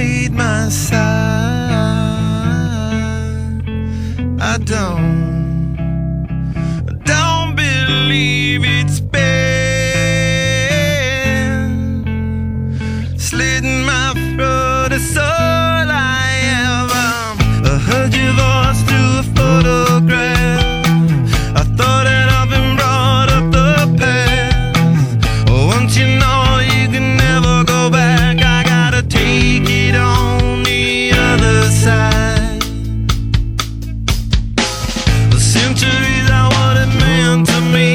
separate my side. I don't believe it's been slitting my throat. It's all I have. I heard your voice through a photograph. I thought that I've been brought up the past. Once you know you can never go back, I gotta take it on the other side. The centuries are what it meant to me.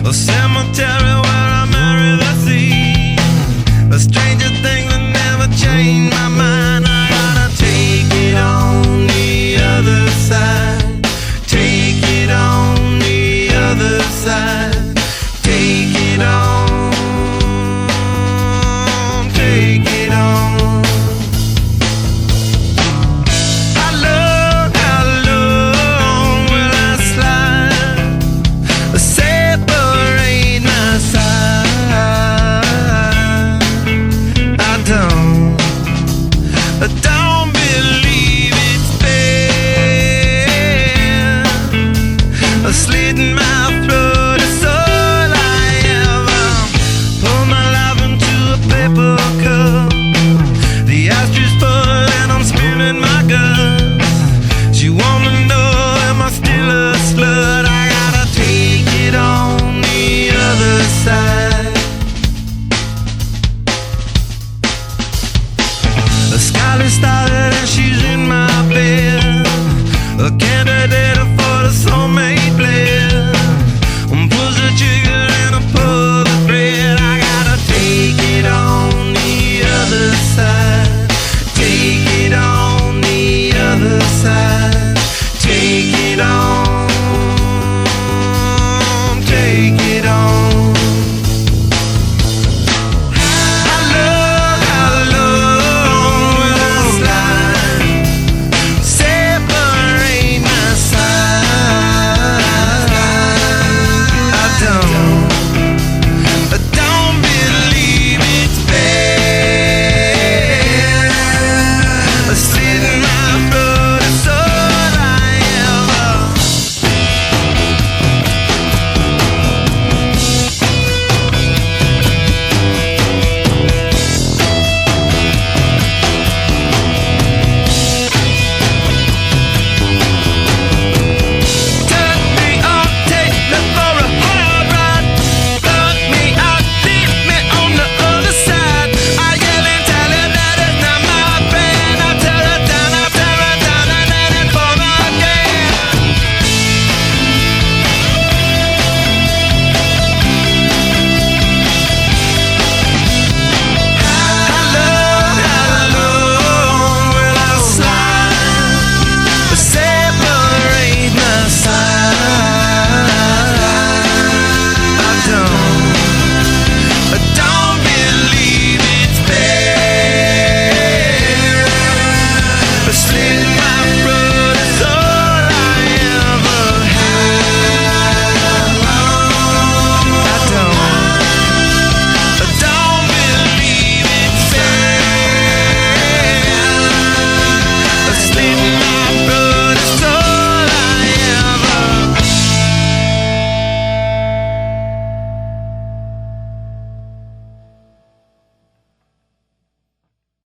A cemetery where I marry the sea. A stranger thing that never changed my mind. I gotta take it on the other side. Take it on the other side. Take it on. Take it on. How long will I slide? Separate my side. I don't believe it's fair. Slitting my throat is all I ever. Pour my life into a paper cup. The ashtay's full and I'm spilling my guts. She wanna know, am I still a slut? I gotta take it on the other side. The sky started